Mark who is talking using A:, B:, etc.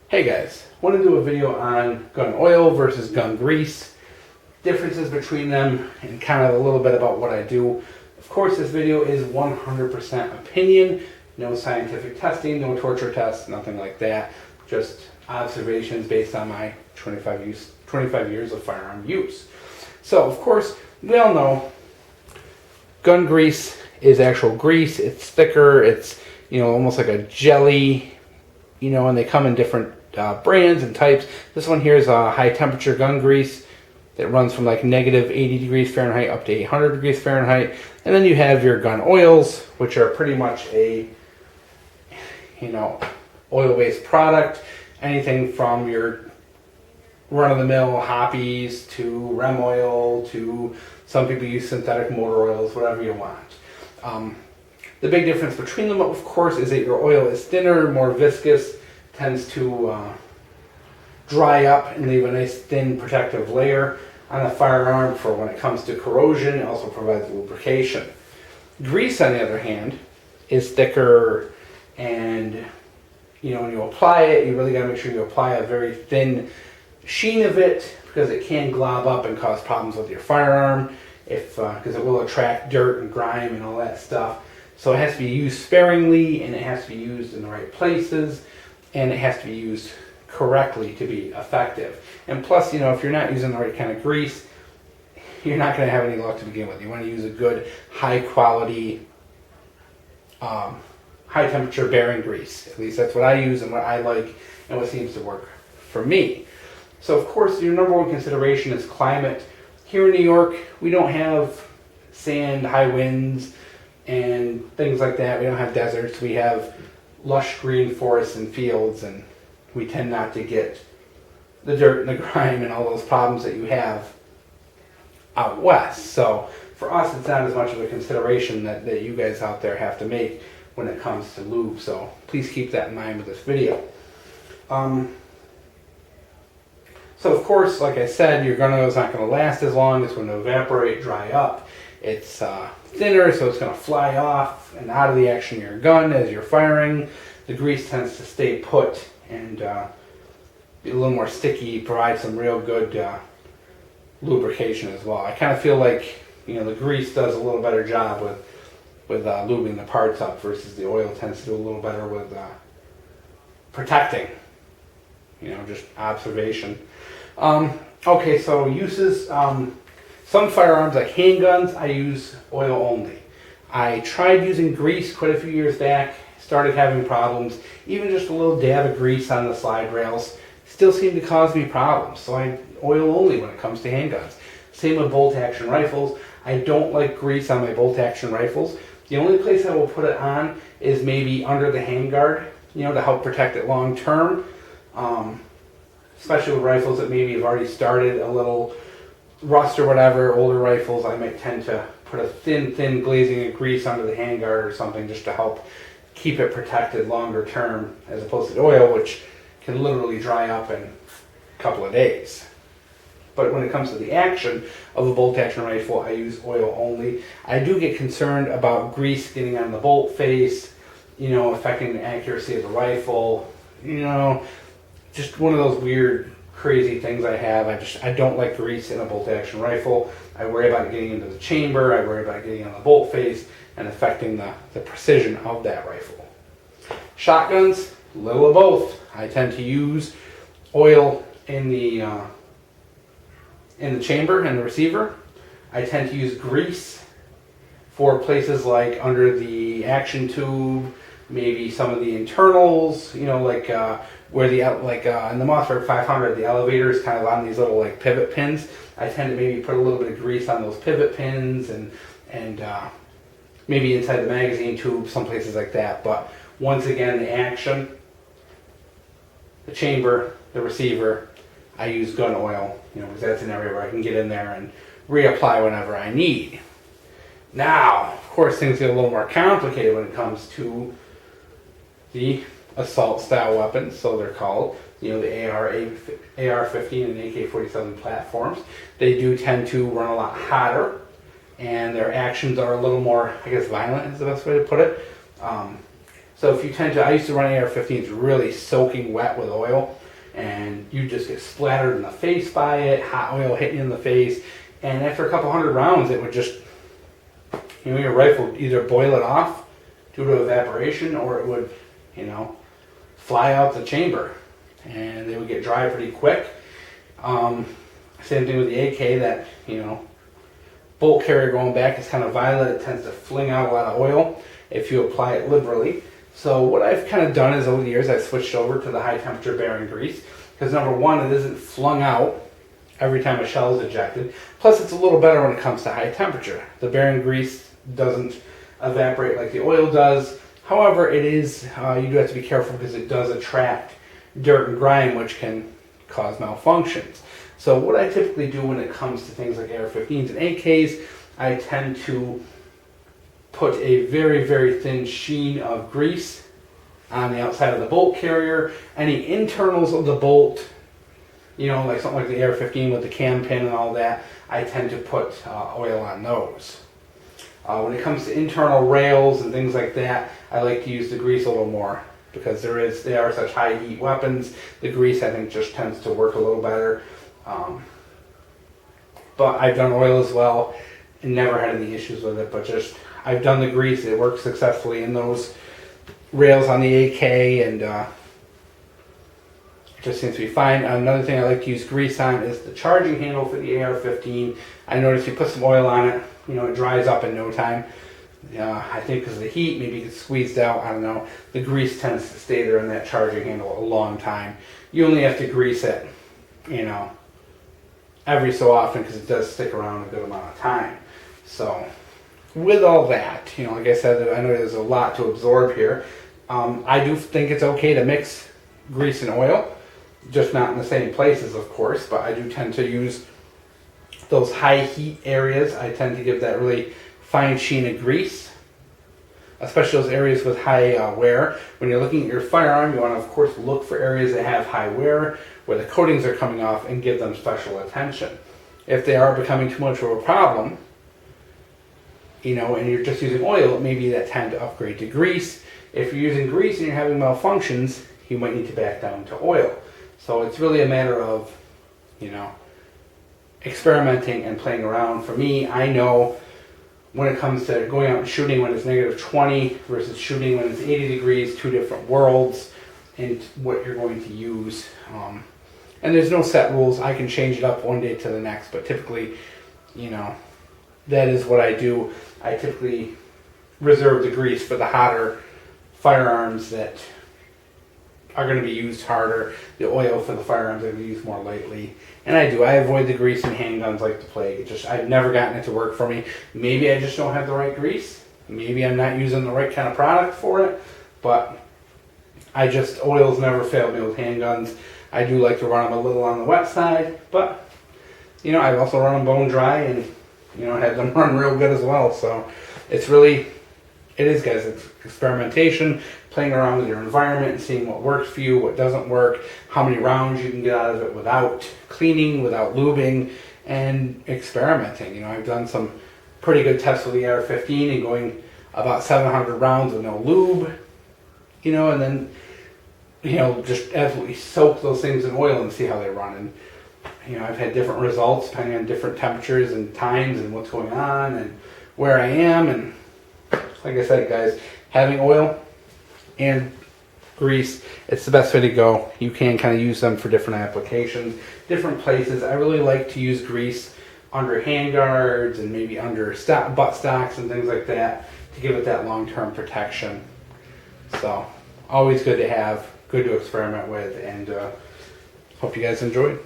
A: Hey guys, want to do a video on gun oil versus gun grease, differences between them, and kind of a little bit about what I do. Of course, this video is 100% opinion, no scientific testing, no torture tests, nothing like that. Just observations based on my 25 years of firearm use. So, of course, we all know gun grease is actual grease. It's thicker. It's, almost like a jelly, and they come in different brands and types. This one here is a high temperature gun grease that runs from like negative 80 degrees Fahrenheit up to 800 degrees Fahrenheit. And then you have your gun oils, which are pretty much a, oil-based product. Anything from your run-of-the-mill hoppies to rem oil to some people use synthetic motor oils, whatever you want. The big difference between them, of course, is that your oil is thinner, more viscous, tends to dry up and leave a nice thin protective layer on the firearm for when it comes to corrosion. It also provides lubrication. Grease, on the other hand, is thicker, and when you apply it, you really got to make sure you apply a very thin sheen of it, because it can glob up and cause problems with your firearm because it will attract dirt and grime and all that stuff. So it has to be used sparingly, and it has to be used in the right places, and it has to be used correctly to be effective. And plus, if you're not using the right kind of grease, you're not going to have any luck to begin with. You want to use a good, high quality, high temperature bearing grease. At least that's what I use and what I like and what seems to work for me. So of course, your number one consideration is climate. Here in New York, we don't have sand, high winds, and things like that. We don't have deserts. We have lush green forests and fields, and we tend not to get the dirt and the grime and all those problems that you have out west. So for us, it's not as much of a consideration that you guys out there have to make when it comes to lube. So please keep that in mind with this video. So of course, like I said, your gun oil is not going to last as long. It's going to evaporate, dry up. It's thinner, so it's going to fly off and out of the action of your gun as you're firing. The grease tends to stay put and be a little more sticky, provide some real good lubrication as well. I kind of feel like the grease does a little better job with lubing the parts up versus the oil tends to do a little better with protecting. Just observation. Okay, so uses. Some firearms, like handguns, I use oil only. I tried using grease quite a few years back, started having problems. Even just a little dab of grease on the slide rails still seemed to cause me problems. So I oil only when it comes to handguns. Same with bolt action rifles. I don't like grease on my bolt action rifles. The only place I will put it on is maybe under the handguard, to help protect it long term. Especially with rifles that maybe have already started a little rust or whatever, older rifles, I might tend to put a thin glazing of grease under the handguard or something just to help keep it protected longer term, as opposed to oil, which can literally dry up in a couple of days. But when it comes to the action of a bolt action rifle, I use oil only. I do get concerned about grease getting on the bolt face, affecting the accuracy of the rifle, just one of those weird, crazy things I have. I don't like grease in a bolt action rifle. I worry about it getting into the chamber. I worry about it getting on the bolt face and affecting the precision of that rifle. Shotguns, a little of both. I tend to use oil in the chamber and the receiver. I tend to use grease for places like under the action tube, maybe some of the internals, where in the Mossberg 500, the elevator is kind of on these little pivot pins. I tend to maybe put a little bit of grease on those pivot pins and maybe inside the magazine tube, some places like that. But once again, the action, the chamber, the receiver, I use gun oil, because that's an area where I can get in there and reapply whenever I need. Now, of course, things get a little more complicated when it comes to the assault style weapons, so they're called, the AR-15 and AK-47 platforms. They do tend to run a lot hotter, and their actions are a little more, violent is the best way to put it. So if you tend to, I used to run AR-15s really soaking wet with oil, and you just get splattered in the face by it, hot oil hitting you in the face, and after a couple hundred rounds, it would just, your rifle would either boil it off due to evaporation, or it would, fly out the chamber, and they would get dry pretty quick. Same thing with the AK, that, bolt carrier going back is kind of violet. It tends to fling out a lot of oil if you apply it liberally. So what I've kind of done is over the years I've switched over to the high temperature bearing grease, because number one, it isn't flung out every time a shell is ejected. Plus it's a little better when it comes to high temperature. The bearing grease doesn't evaporate like the oil does. However, it is, you do have to be careful because it does attract dirt and grime, which can cause malfunctions. So what I typically do when it comes to things like AR-15s and AKs, I tend to put a very, very thin sheen of grease on the outside of the bolt carrier. Any internals of the bolt, like something like the AR-15 with the cam pin and all that, I tend to put oil on those. When it comes to internal rails and things like that, I like to use the grease a little more, because they are such high heat weapons. The grease, I think, just tends to work a little better. But I've done oil as well and never had any issues with it, but just I've done the grease. It works successfully in those rails on the AK, and it just seems to be fine. Another thing I like to use grease on is the charging handle for the AR-15. I noticed you put some oil on it, it dries up in no time. I think because of the heat, maybe it gets squeezed out, I don't know. The grease tends to stay there in that charging handle a long time. You only have to grease it, every so often, because it does stick around a good amount of time. So with all that, like I said, I know there's a lot to absorb here. I do think it's okay to mix grease and oil, just not in the same places, of course, but I do tend to use those high heat areas. I tend to give that really fine sheen of grease, especially those areas with high wear. When you're looking at your firearm, you want to, of course, look for areas that have high wear, where the coatings are coming off, and give them special attention. If they are becoming too much of a problem, and you're just using oil, it may be that time to upgrade to grease. If you're using grease and you're having malfunctions, you might need to back down to oil. So it's really a matter of, experimenting and playing around. For me, I know when it comes to going out and shooting when it's -20 versus shooting when it's 80 degrees, two different worlds, and what you're going to use. And there's no set rules. I can change it up one day to the next, but typically, that is what I do. I typically reserve the grease for the hotter firearms that are going to be used harder. The oil for the firearms that are used more lightly. And I avoid the grease in handguns like the plague. I've never gotten it to work for me. Maybe I just don't have the right grease. Maybe I'm not using the right kind of product for it. But oil's never failed me with handguns. I do like to run them a little on the wet side, but I've also run them bone dry, and had them run real good as well. So it is, guys, it's experimentation, playing around with your environment and seeing what works for you, what doesn't work, how many rounds you can get out of it without cleaning, without lubing, and experimenting. I've done some pretty good tests with the AR-15 and going about 700 rounds with no lube, and then just absolutely soak those things in oil and see how they run. And I've had different results depending on different temperatures and times and what's going on and where I am. And like I said, guys, having oil and grease, it's the best way to go. You can kind of use them for different applications, different places. I really like to use grease under handguards and maybe under butt stocks and things like that to give it that long-term protection. So always good to have, good to experiment with, and hope you guys enjoyed.